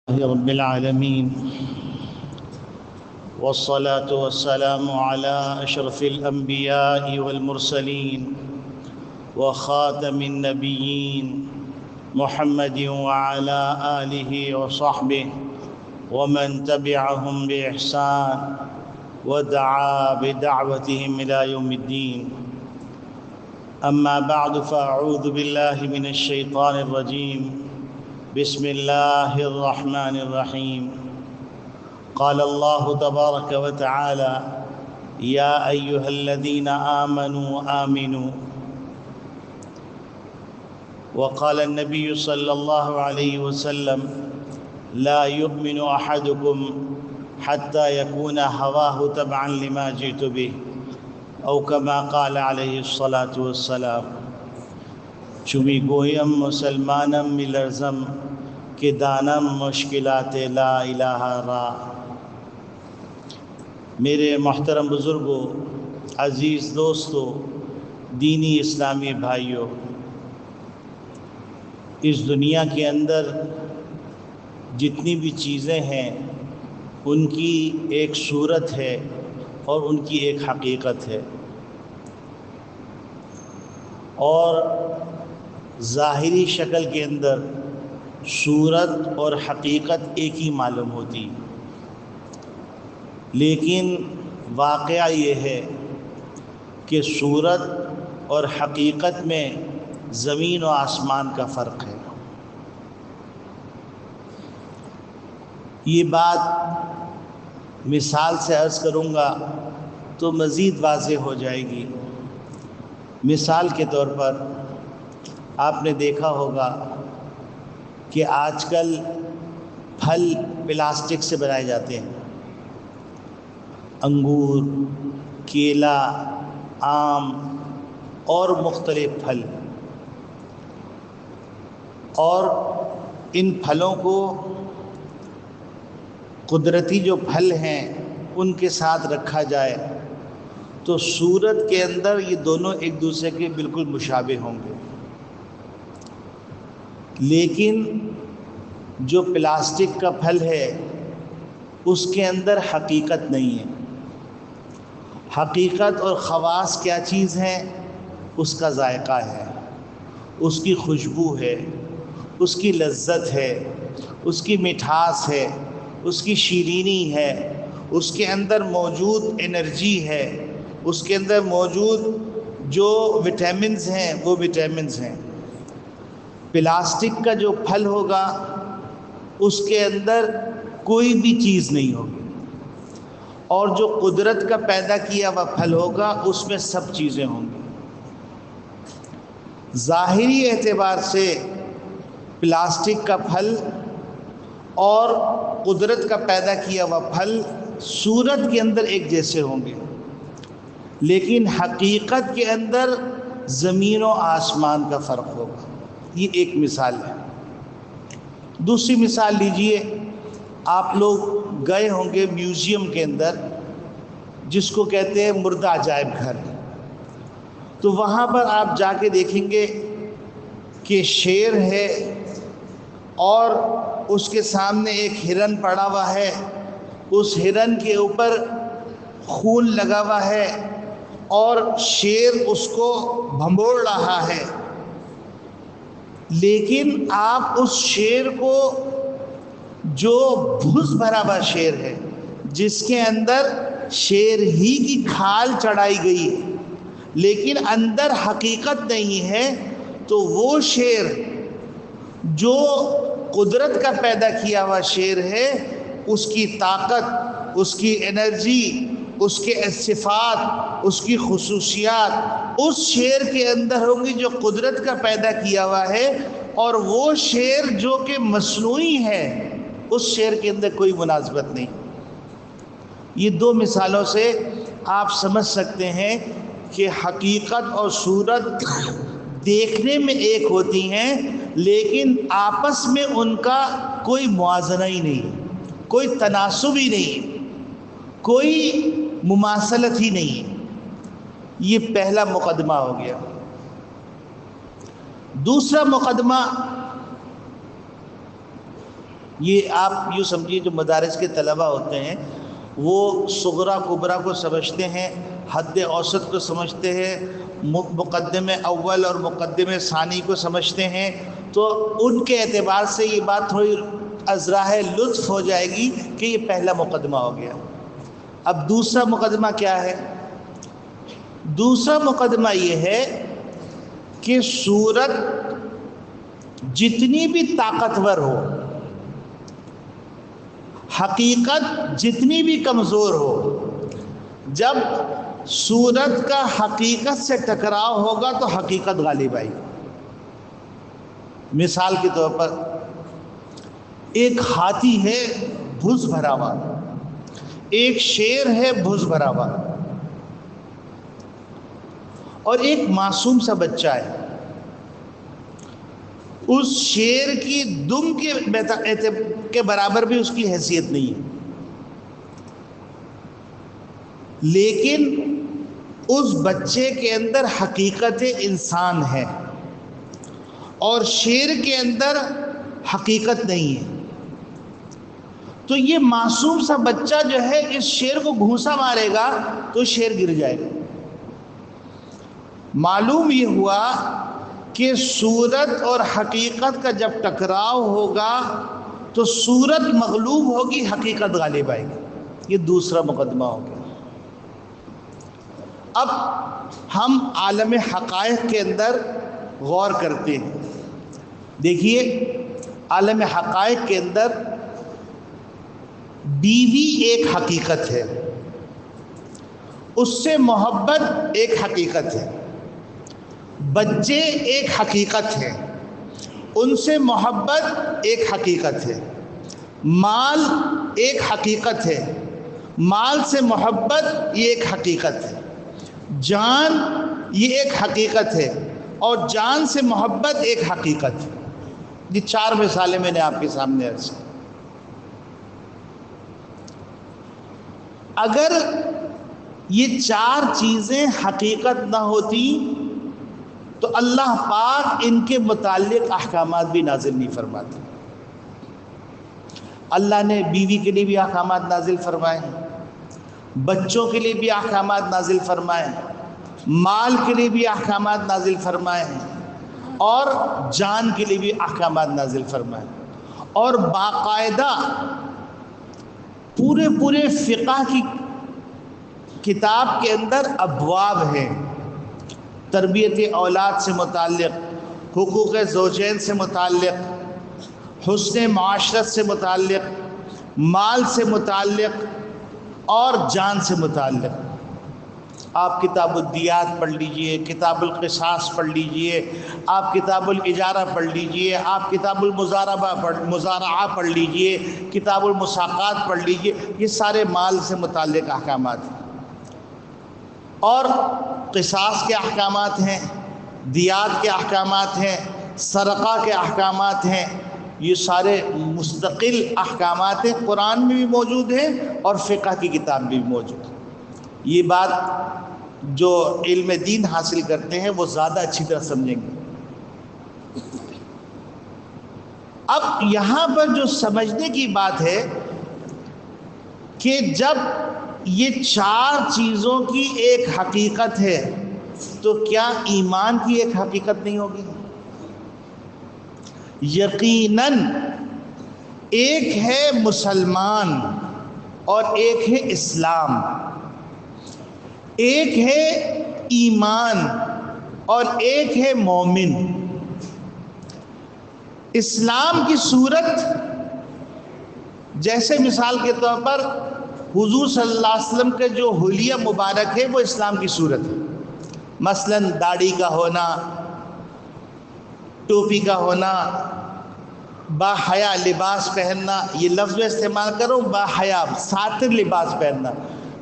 رب العالمين والصلاة والسلام على أشرف الأنبياء والمرسلين وخاتم النبيين محمد وعلى آله وصحبه ومن تبعهم بإحسان ودعا بدعوتهم إلى يوم الدين. أما بعد فأعوذ بالله من الشيطان الرجيم. بسم الله الرحمن الرحيم. قال الله تبارك وتعالى: يا أيها الذين آمنوا آمنوا. وقال النبي صلى الله عليه وسلم: لا يؤمن أحدكم حتى يكون هواه تبعا لما جئت به، أو كما قال عليه الصلاة والسلام. چمی گویم مسلمانم ملرزم کہ دانم مشکلات لا الہ را. میرے محترم بزرگوں، عزیز دوستوں، دینی اسلامی بھائیوں، اس دنیا کے اندر جتنی بھی چیزیں ہیں ان کی ایک صورت ہے اور ان کی ایک حقیقت ہے، اور ظاہری شکل کے اندر صورت اور حقیقت ایک ہی معلوم ہوتی، لیکن واقعہ یہ ہے کہ صورت اور حقیقت میں زمین و آسمان کا فرق ہے. یہ بات مثال سے عرض کروں گا تو مزید واضح ہو جائے گی. مثال کے طور پر آپ نے دیکھا ہوگا کہ آج کل پھل پلاسٹک سے بنائے جاتے ہیں. انگور، کیلا، آم اور مختلف پھل، اور ان پھلوں کو قدرتی جو پھل ہیں ان کے ساتھ رکھا جائے تو صورت کے اندر یہ دونوں ایک دوسرے کے بالکل مشابہ ہوں گے، لیکن جو پلاسٹک کا پھل ہے اس کے اندر حقیقت نہیں ہے. حقیقت اور خواص کیا چیز ہے؟ اس کا ذائقہ ہے، اس کی خوشبو ہے، اس کی لذت ہے، اس کی مٹھاس ہے، اس کی شیرینی ہے، اس کے اندر موجود انرجی ہے، اس کے اندر موجود جو وٹامنز ہیں وہ وٹامنز ہیں. پلاسٹک کا جو پھل ہوگا اس کے اندر کوئی بھی چیز نہیں ہوگی، اور جو قدرت کا پیدا کیا ہوا پھل ہوگا اس میں سب چیزیں ہوں گی. ظاہری اعتبار سے پلاسٹک کا پھل اور قدرت کا پیدا کیا ہوا پھل صورت کے اندر ایک جیسے ہوں گے، لیکن حقیقت کے اندر زمین و آسمان کا فرق ہوگا. یہ ایک مثال ہے. دوسری مثال لیجئے، آپ لوگ گئے ہوں گے میوزیم کے اندر جس کو کہتے ہیں مردہ عجائب گھر، تو وہاں پر آپ جا کے دیکھیں گے کہ شیر ہے اور اس کے سامنے ایک ہرن پڑا ہوا ہے، اس ہرن کے اوپر خون لگا ہوا ہے اور شیر اس کو بھنبوڑ رہا ہے. لیکن آپ اس شیر کو، جو بھس بھرا ہوا شیر ہے جس کے اندر شیر ہی کی کھال چڑھائی گئی ہے لیکن اندر حقیقت نہیں ہے، تو وہ شیر جو قدرت کا پیدا کیا ہوا شیر ہے، اس کی طاقت، اس کی انرجی، اس کے صفات، اس کی خصوصیات اس شیر کے اندر ہوں گی جو قدرت کا پیدا کیا ہوا ہے، اور وہ شیر جو کہ مصنوعی ہے اس شیر کے اندر کوئی مناسبت نہیں. یہ دو مثالوں سے آپ سمجھ سکتے ہیں کہ حقیقت اور صورت دیکھنے میں ایک ہوتی ہیں لیکن آپس میں ان کا کوئی موازنہ ہی نہیں، کوئی تناسب ہی نہیں، کوئی مماثلت ہی نہیں. یہ پہلا مقدمہ ہو گیا. دوسرا مقدمہ یہ آپ یوں سمجھیے جو مدارس کے طلبہ ہوتے ہیں وہ صغرا کبرا کو سمجھتے ہیں، حد اوسط کو سمجھتے ہیں، مقدم اول اور مقدم ثانی کو سمجھتے ہیں، تو ان کے اعتبار سے یہ بات تھوڑی ازراہ لطف ہو جائے گی کہ یہ پہلا مقدمہ ہو گیا۔ اب دوسرا مقدمہ کیا ہے؟ دوسرا مقدمہ یہ ہے کہ سورت جتنی بھی طاقتور ہو، حقیقت جتنی بھی کمزور ہو، جب سورت کا حقیقت سے ٹکراؤ ہوگا تو حقیقت غالب آئی۔ مثال کے طور پر ایک ہاتھی ہے بھس بھرا ہوا، ایک شیر ہے بھس بھرا ہوا، اور ایک معصوم سا بچہ ہے۔ اس شیر کی دم کے برابر بھی اس کی حیثیت نہیں ہے، لیکن اس بچے کے اندر حقیقت انسان ہے اور شیر کے اندر حقیقت نہیں ہے۔ تو یہ معصوم سا بچہ جو ہے اس شیر کو گھونسا مارے گا تو شیر گر جائے گا۔ معلوم یہ ہوا کہ صورت اور حقیقت کا جب ٹکراؤ ہوگا تو صورت مغلوب ہوگی، حقیقت غالب آئے گی۔ یہ دوسرا مقدمہ ہو گیا۔ اب ہم عالم حقائق کے اندر غور کرتے ہیں۔ دیکھیے، عالم حقائق کے اندر بیوی ایک حقیقت ہے، اس سے محبت ایک حقیقت ہے، بچے ایک حقیقت ہے، ان سے محبت ایک حقیقت ہے، مال ایک حقیقت ہے، مال سے محبت یہ ایک حقیقت ہے، جان یہ ایک حقیقت ہے، اور جان سے محبت ایک حقیقت ہے۔ یہ چار مثالیں میں نے آپ کے سامنے عرض کی۔ اگر یہ چار چیزیں حقیقت نہ ہوتی تو اللہ پاک ان کے متعلق احکامات بھی نازل نہیں فرماتے۔ اللہ نے بیوی کے لیے بھی احکامات نازل فرمائے، بچوں کے لیے بھی احکامات نازل فرمائے، مال کے لیے بھی احکامات نازل فرمائے، اور جان کے لیے بھی احکامات نازل فرمائے، اور باقاعدہ پورے فقہ کی کتاب کے اندر ابواب ہیں، تربیت اولاد سے متعلق، حقوق زوجین سے متعلق، حسن معاشرت سے متعلق، مال سے متعلق، اور جان سے متعلق۔ آپ کتاب الدیات پڑھ لیجئے، کتاب القصاص پڑھ لیجئے، آپ کتاب الاجارہ پڑھ لیجئے، آپ کتاب مزارعہ پڑھ لیجئے، کتاب المساقات پڑھ لیجئے، یہ سارے مال سے متعلق احکامات ہیں، اور قصاص کے احکامات ہیں، دیات کے احکامات ہیں، سرقہ کے احکامات ہیں، یہ سارے مستقل احکامات ہیں، قرآن میں بھی موجود ہیں اور فقہ کی کتاب میں بھی موجود ہیں۔ یہ بات جو علم دین حاصل کرتے ہیں وہ زیادہ اچھی طرح سمجھیں گے۔ اب یہاں پر جو سمجھنے کی بات ہے کہ جب یہ چار چیزوں کی ایک حقیقت ہے تو کیا ایمان کی ایک حقیقت نہیں ہوگی؟ یقیناً ایک ہے مسلمان اور ایک ہے اسلام، ایک ہے ایمان اور ایک ہے مومن۔ اسلام کی صورت جیسے مثال کے طور پر حضور صلی اللہ علیہ وسلم کے جو حلیہ مبارک ہے وہ اسلام کی صورت ہے، مثلا داڑھی کا ہونا، ٹوپی کا ہونا، با حیا لباس پہننا، یہ لفظ میں استعمال کروں، با حیا ساتر لباس پہننا،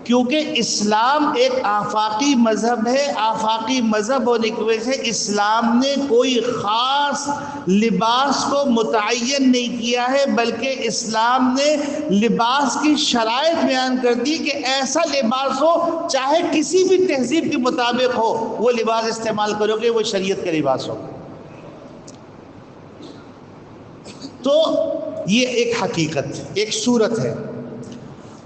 کیونکہ اسلام ایک آفاقی مذہب ہے۔ آفاقی مذہب ہونے کی وجہ سے اسلام نے کوئی خاص لباس کو متعین نہیں کیا ہے، بلکہ اسلام نے لباس کی شرائط بیان کر دی کہ ایسا لباس ہو چاہے کسی بھی تہذیب کے مطابق ہو، وہ لباس استعمال کرو گے وہ شریعت کا لباس ہو۔ تو یہ ایک حقیقت، ایک صورت ہے۔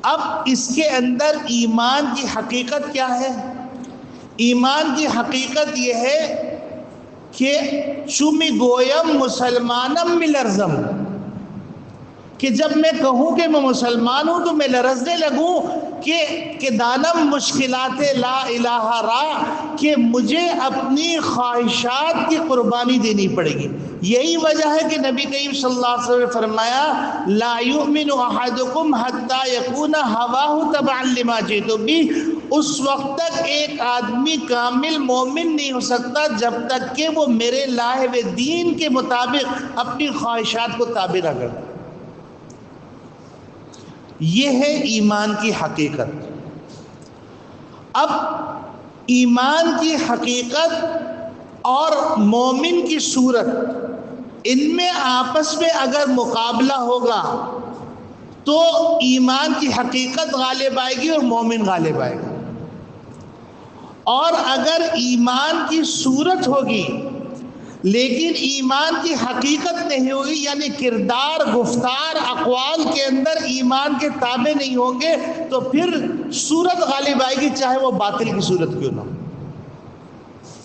اب اس کے اندر ایمان کی حقیقت کیا ہے؟ ایمان کی حقیقت یہ ہے کہ چمی گویم مسلمانم ملرزم، کہ جب میں کہوں کہ میں مسلمان ہوں تو میں لرزنے لگوں کہ دانم مشکلات لا الہ را، کہ مجھے اپنی خواہشات کی قربانی دینی پڑے گی۔ یہی وجہ ہے کہ نبی کریم صلی اللہ علیہ وسلم نے فرمایا لا یؤمن احدکم حتی یکون ہواہ تبعا لما جئت بہ، اس وقت تک ایک آدمی کامل مومن نہیں ہو سکتا جب تک کہ وہ میرے لائے ہوئے دین کے مطابق اپنی خواہشات کو تابع نہ کرے۔ یہ ہے ایمان کی حقیقت۔ اب ایمان کی حقیقت اور مومن کی صورت، ان میں آپس میں اگر مقابلہ ہوگا تو ایمان کی حقیقت غالب آئے گی اور مومن غالب آئے گا، اور اگر ایمان کی صورت ہوگی لیکن ایمان کی حقیقت نہیں ہوگی، یعنی کردار، گفتار، اقوال کے اندر ایمان کے تابع نہیں ہوں گے، تو پھر صورت غالب آئے گی چاہے وہ باطل کی صورت کیوں نہ ہو۔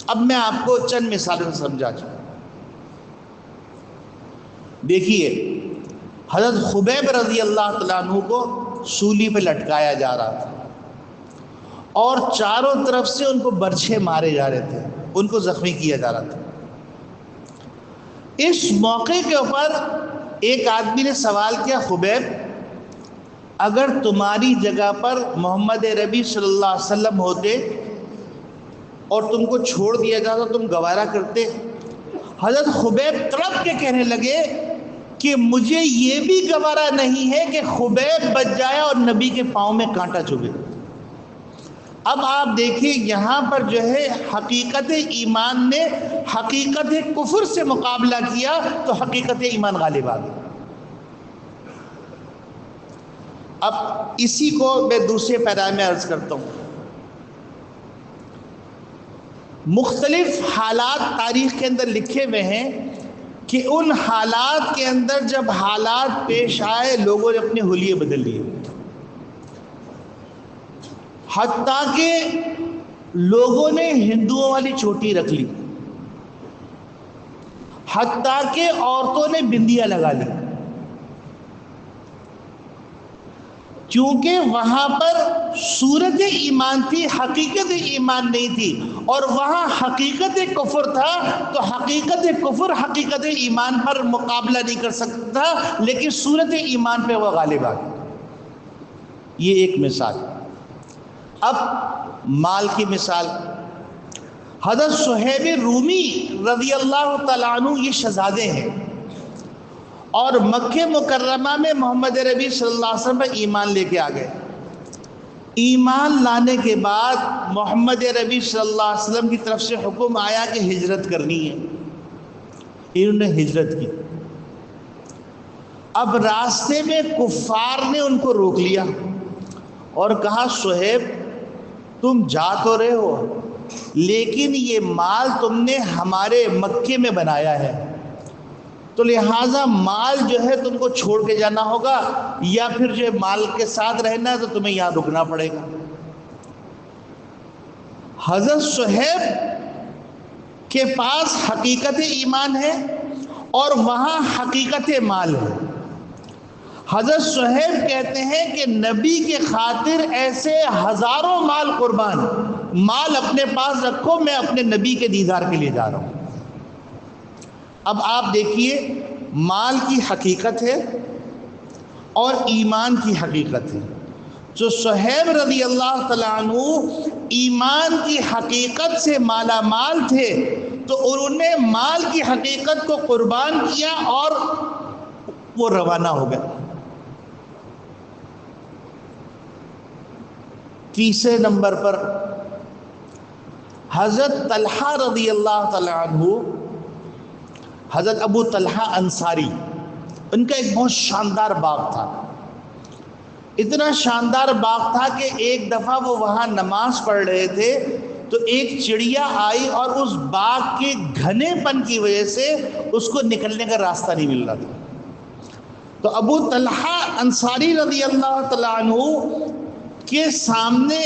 اب میں آپ کو چند مثالوں سے سمجھا چاہوں۔ دیکھیے، حضرت خبیب رضی اللہ تعالیٰ عنہ کو سولی پہ لٹکایا جا رہا تھا اور چاروں طرف سے ان کو برچھے مارے جا رہے تھے، ان کو زخمی کیا جا رہا تھا۔ اس موقع کے اوپر ایک آدمی نے سوال کیا، خبیب اگر تمہاری جگہ پر محمد ربی صلی اللہ علیہ وسلم ہوتے اور تم کو چھوڑ دیا جاتا تم گوارا کرتے؟ حضرت خبیب تڑپ کے کہنے لگے کہ مجھے یہ بھی گوارا نہیں ہے کہ خبیب بچ جائے اور نبی کے پاؤں میں کانٹا چبھے۔ اب آپ دیکھیں یہاں پر جو ہے حقیقت ایمان نے حقیقت کفر سے مقابلہ کیا تو حقیقت ایمان غالب آ گئی۔ اب اسی کو میں دوسرے پیرا میں عرض کرتا ہوں۔ مختلف حالات تاریخ کے اندر لکھے ہوئے ہیں کہ ان حالات کے اندر جب حالات پیش آئے لوگوں نے اپنے حلیے بدل لیے، حتیٰ کہ لوگوں نے ہندوؤں والی چوٹی رکھ لی، حتیٰ کہ عورتوں نے بندیاں لگا لی، کیونکہ وہاں پر صورت ایمان تھی، حقیقت ایمان نہیں تھی، اور وہاں حقیقت کفر تھا، تو حقیقت کفر حقیقت ایمان پر مقابلہ نہیں کر سکتا، لیکن صورت ایمان پہ وہ غالب آ گئی۔ یہ ایک مثال۔ اب مال کی مثال، حضرت صہیب رومی رضی اللہ تعالیٰ عنہ یہ شہزادے ہیں اور مکہ مکرمہ میں محمد ربی صلی اللہ علیہ وسلم پر ایمان لے کے آ گئے۔ ایمان لانے کے بعد محمد ربی صلی اللہ علیہ وسلم کی طرف سے حکم آیا کہ ہجرت کرنی ہے، انہوں نے ہجرت کی۔ اب راستے میں کفار نے ان کو روک لیا اور کہا صہیب تم جا تو رہے ہو لیکن یہ مال تم نے ہمارے مکے میں بنایا ہے، تو لہٰذا مال جو ہے تم کو چھوڑ کے جانا ہوگا، یا پھر جو مال کے ساتھ رہنا ہے تو تمہیں یہاں رکنا پڑے گا۔ حضرت صہیب کے پاس حقیقت ایمان ہے اور وہاں حقیقت مال ہے۔ حضرت صہیب کہتے ہیں کہ نبی کے خاطر ایسے ہزاروں مال قربان، مال اپنے پاس رکھو، میں اپنے نبی کے دیدار کے لیے جا رہا ہوں۔ اب آپ دیکھیے مال کی حقیقت ہے اور ایمان کی حقیقت ہے۔ جو صہیب رضی اللہ تعالیٰ عنہ ایمان کی حقیقت سے مالا مال تھے تو انہوں نے مال کی حقیقت کو قربان کیا اور وہ روانہ ہو گئے۔ تیسرے نمبر پر حضرت طلحہ رضی اللہ تعالیٰ عنہ، حضرت ابو طلحہ انصاری، ان کا ایک بہت شاندار باغ تھا، اتنا شاندار باغ تھا کہ ایک دفعہ وہ وہاں نماز پڑھ رہے تھے تو ایک چڑیا آئی اور اس باغ کے گھنے پن کی وجہ سے اس کو نکلنے کا راستہ نہیں مل رہا تھا۔ تو ابو طلحہ انصاری رضی اللہ تعالیٰ عنہ کے سامنے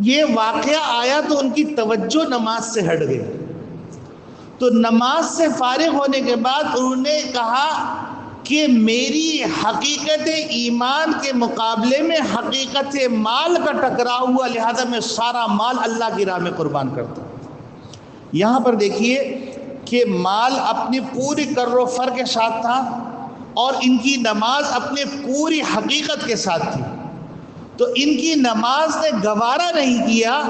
یہ واقعہ آیا تو ان کی توجہ نماز سے ہٹ گئی. تو نماز سے فارغ ہونے کے بعد انہوں نے کہا کہ میری حقیقت ایمان کے مقابلے میں حقیقت مال کا ٹکراؤ ہوا، لہذا میں سارا مال اللہ کی راہ میں قربان کرتا ہوں. یہاں پر دیکھیے کہ مال اپنی پوری کر و فر کے ساتھ تھا اور ان کی نماز اپنے پوری حقیقت کے ساتھ تھی. تو ان کی نماز نے گوارا نہیں کیا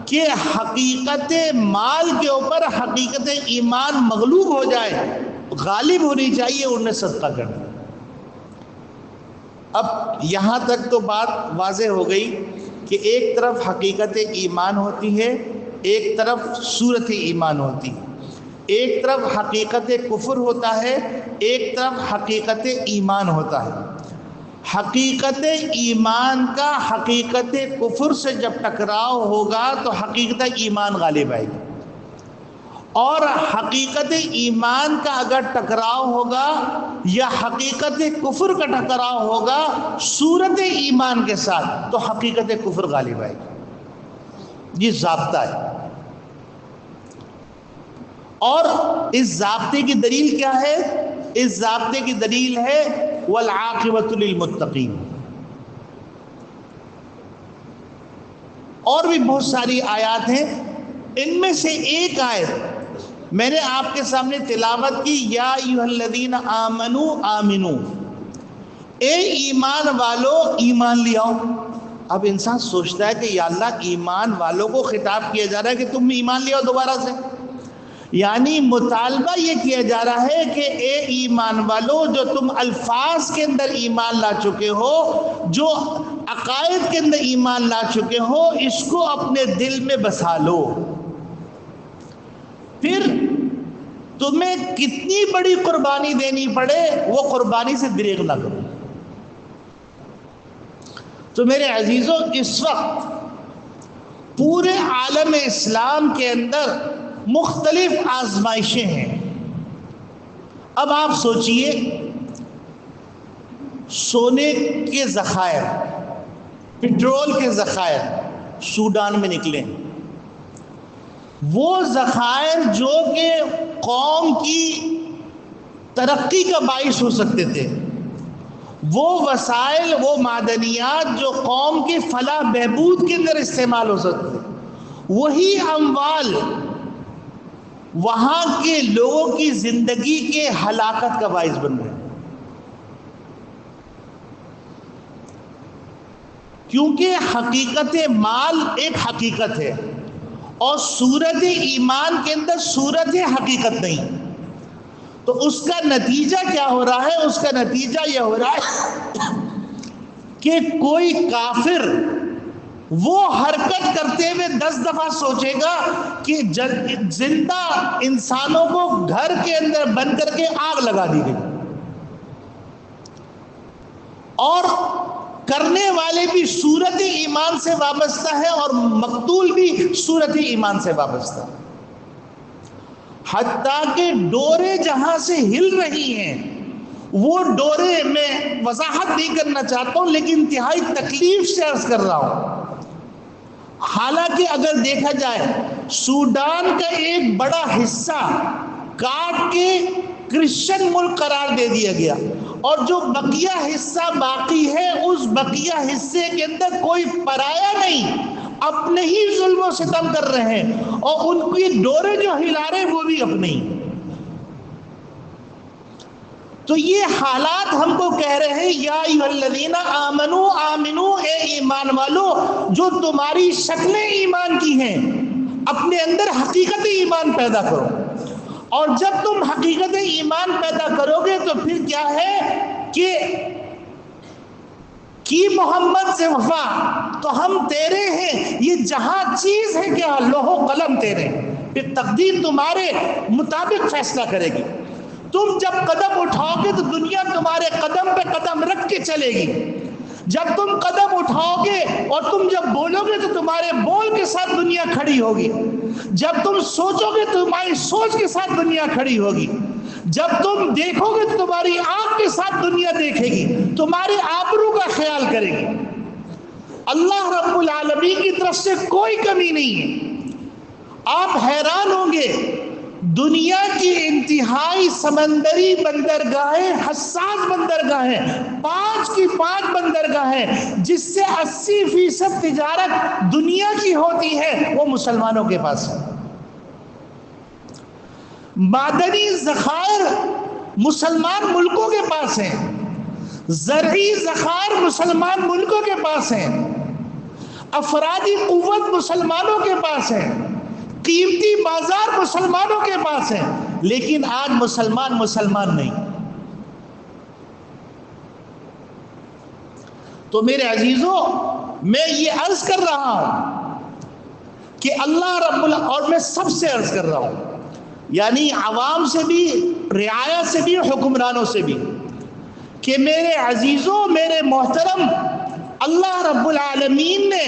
کہ حقیقت مال کے اوپر حقیقت ایمان مغلوب ہو جائے، غالب ہونی چاہیے، انہیں صدقہ کر دیا. اب یہاں تک تو بات واضح ہو گئی کہ ایک طرف حقیقت ایمان ہوتی ہے، ایک طرف صورت ایمان ہوتی ہے، ایک طرف حقیقت کفر ہوتا ہے، ایک طرف حقیقت ایمان ہوتا ہے. حقیقت ایمان کا حقیقت کفر سے جب ٹکراؤ ہوگا تو حقیقت ایمان غالب آئے گی، اور حقیقت ایمان کا اگر ٹکراؤ ہوگا یا حقیقت کفر کا ٹکراؤ ہوگا صورت ایمان کے ساتھ تو حقیقت کفر غالب آئے گی. یہ ضابطہ ہے. اور اس ضابطے کی دلیل کیا ہے؟ اس ضابطے کی دلیل ہے والعاقبۃ للمتقین. اور بھی بہت ساری آیات ہیں، ان میں سے ایک آیت میں نے آپ کے سامنے تلاوت کی، یا ایھا الذین آمنوا آمنو، اے ایمان والو ایمان لے آؤ. اب انسان سوچتا ہے کہ یا اللہ ایمان والوں کو خطاب کیا جا رہا ہے کہ تم ایمان لے آؤ دوبارہ سے، یعنی مطالبہ یہ کیا جا رہا ہے کہ اے ایمان والو جو تم الفاظ کے اندر ایمان لا چکے ہو، جو عقائد کے اندر ایمان لا چکے ہو، اس کو اپنے دل میں بسا لو. پھر تمہیں کتنی بڑی قربانی دینی پڑے وہ قربانی سے دریغ نہ کرو. تو میرے عزیزوں، اس وقت پورے عالم اسلام کے اندر مختلف آزمائشیں ہیں. اب آپ سوچئے، سونے کے ذخائر، پٹرول کے ذخائر سوڈان میں نکلے، وہ ذخائر جو کہ قوم کی ترقی کا باعث ہو سکتے تھے، وہ وسائل، وہ معدنیات جو قوم کی فلاح بہبود کے اندر استعمال ہو سکتے تھے، وہی اموال وہاں کے لوگوں کی زندگی کے ہلاکت کا باعث بن رہے ہیں. کیونکہ حقیقت مال ایک حقیقت ہے اور صورت ایمان کے اندر صورت حقیقت نہیں. تو اس کا نتیجہ کیا ہو رہا ہے؟ اس کا نتیجہ یہ ہو رہا ہے کہ کوئی کافر وہ حرکت کرتے ہوئے 10 دفعہ سوچے گا کہ زندہ انسانوں کو گھر کے اندر بند کر کے آگ لگا دی گئی، اور کرنے والے بھی صورت ایمان سے وابستہ ہے اور مقتول بھی صورت ایمان سے وابستہ ہے. حتیٰ کہ ڈورے جہاں سے ہل رہی ہیں، وہ ڈورے میں وضاحت نہیں کرنا چاہتا ہوں لیکن انتہائی تکلیف سے عرض کر رہا ہوں. حالانکہ اگر دیکھا جائے سوڈان کا ایک بڑا حصہ کاٹ کے کرسچن ملک قرار دے دیا گیا، اور جو بقیہ حصہ باقی ہے اس بقیہ حصے کے اندر کوئی پرایا نہیں، اپنے ہی ظلم و ستم کر رہے ہیں، اور ان کی ڈورے جو ہلا رہے وہ بھی اپنے ہی. تو یہ حالات ہم کو کہہ رہے ہیں یا ایھا الذین آمنو آمنو، اے ایمان والو جو تمہاری شکلیں ایمان کی ہیں اپنے اندر حقیقت ایمان پیدا کرو. اور جب تم حقیقت ایمان پیدا کرو گے تو پھر کیا ہے کہ کی محمد سے وفا تو ہم تیرے ہیں، یہ جہاں چیز ہے کیا لوح و قلم تیرے، پھر تقدیر تمہارے مطابق فیصلہ کرے گی. تم جب قدم اٹھاؤ گے تو دنیا تمہارے قدم پہ قدم رکھ کے چلے گی. جب تم قدم اٹھاؤ گے اور تم جب بولو گے تو تمہارے بول کے ساتھ دنیا کھڑی ہوگی. جب تم سوچو گے تو تمہاری سوچ کے ساتھ دنیا کھڑی ہوگی. جب تم دیکھو گے تو تمہاری آنکھ کے ساتھ دنیا دیکھے گی، تمہاری آبرو کا خیال کرے گی۔ اللہ رب العالمین کی طرف سے کوئی کمی نہیں ہے۔ آپ حیران ہوں گے، دنیا کی انتہائی سمندری بندرگاہیں، حساس بندرگاہیں، 5 کی 5 بندرگاہیں، جس سے 80% تجارت دنیا کی ہوتی ہے، وہ مسلمانوں کے پاس ہے۔ معدنی ذخائر مسلمان ملکوں کے پاس ہیں، زرعی ذخائر مسلمان ملکوں کے پاس ہیں، افرادی قوت مسلمانوں کے پاس ہے، قیمتی بازار مسلمانوں کے پاس ہے، لیکن آج مسلمان نہیں۔ تو میرے عزیزوں، میں یہ عرض کر رہا ہوں کہ اللہ رب اور میں سب سے عرض کر رہا ہوں، یعنی عوام سے بھی، رعایا سے بھی، حکمرانوں سے بھی، کہ میرے عزیزوں، میرے محترم، اللہ رب العالمین نے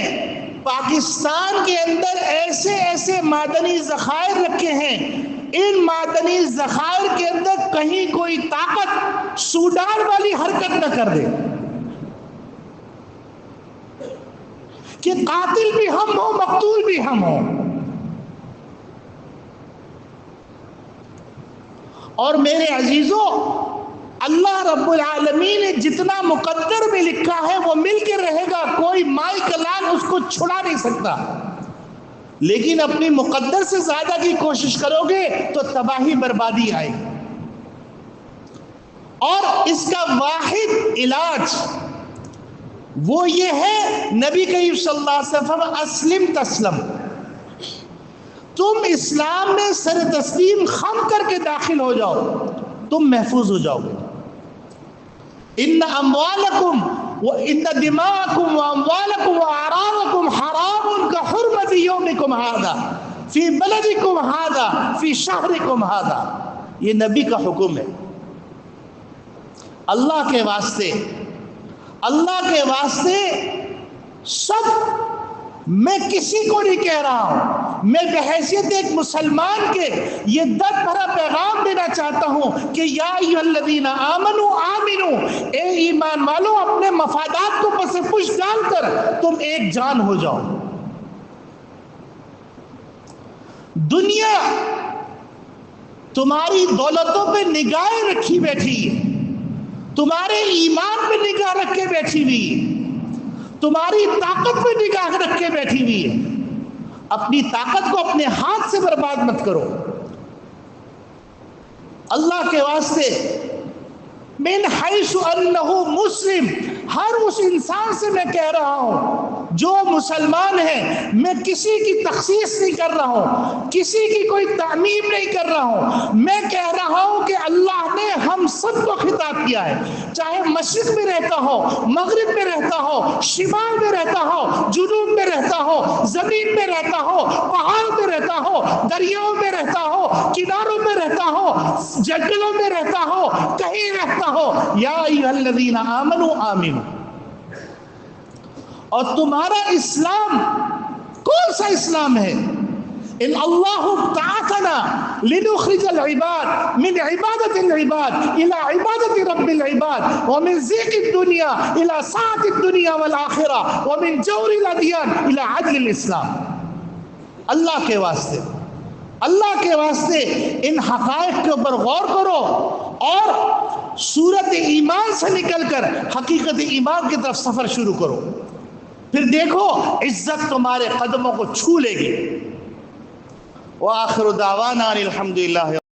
پاکستان کے اندر ایسے معدنی ذخائر رکھے ہیں، ان معدنی ذخائر کے اندر کہیں کوئی طاقت سوڈان والی حرکت نہ کر دے کہ قاتل بھی ہم ہوں، مقتول بھی ہم ہوں۔ اور میرے عزیزوں، اللہ رب العالمین نے جتنا مقدر میں لکھا ہے وہ مل کے رہے گا، کوئی مائی کلام اس کو چھڑا نہیں سکتا، لیکن اپنی مقدر سے زیادہ کی کوشش کرو گے تو تباہی بربادی آئے گی۔ اور اس کا واحد علاج وہ یہ ہے، نبی کریم صلی اللہ علیہ وسلم اسلم تسلم، تم اسلام میں سر تسلیم خم کر کے داخل ہو جاؤ، تم محفوظ ہو جاؤ گے۔ ان اموالکم وان دماءکم واموالکم واعراضکم حرام کحرمت یومکم ھذا فی بلدکم ھذا فی شہرکم ھذا، یہ نبی کا حکم ہے۔ اللہ کے واسطے سب، میں کسی کو نہیں کہہ رہا ہوں، میں بحیثیت ایک مسلمان کے یہ درد بھرا پیغام دینا چاہتا ہوں کہ یا ایھا الذین آمنوا آمنوا، اے ایمان والو، اپنے مفادات کو پس پش ڈال کر تم ایک جان ہو جاؤ۔ دنیا تمہاری دولتوں پہ نگاہیں رکھی بیٹھی ہے، تمہارے ایمان پہ نگاہ رکھ کے بیٹھی ہوئی ہے، تمہاری طاقت پہ نگاہ رکھ کے بیٹھی ہوئی ہے۔ اپنی طاقت کو اپنے ہاتھ سے برباد مت کرو۔ اللہ کے واسطے، من حیث انہ مسلم، ہر اس انسان سے میں کہہ رہا ہوں جو مسلمان ہے، میں کسی کی تخصیص نہیں کر رہا ہوں، کسی کی کوئی تعمیم نہیں کر رہا ہوں، میں کہہ رہا ہوں کہ اللہ نے ہم سب کو خطاب کیا ہے، چاہے مشرق میں رہتا ہو، مغرب میں رہتا ہو، شمال میں رہتا ہو، جنوب میں رہتا ہو، زمین میں رہتا ہو، پہاڑ میں رہتا ہو، دریاؤں میں رہتا ہو، کناروں میں رہتا ہو، جنگلوں میں رہتا ہو، کہیں رہتا ہو، یا ایھا الذین آمنوا آمنوا۔ اور تمہارا اسلام کون سا اسلام ہے؟ ان اللہ ابتعثنا لنخرج العباد من عبادت العباد الى عبادت رب العباد ومن ضيق الدنيا الى سعة الدنيا والآخرة ومن جور الادیان الى عدل الاسلام۔ اللہ کے واسطے ان حقائق کے اوپر غور کرو اور صورت ایمان سے نکل کر حقیقت ایمان کی طرف سفر شروع کرو، پھر دیکھو عزت تمہارے قدموں کو چھو لے گی۔ وآخر دعوانا الحمدللہ۔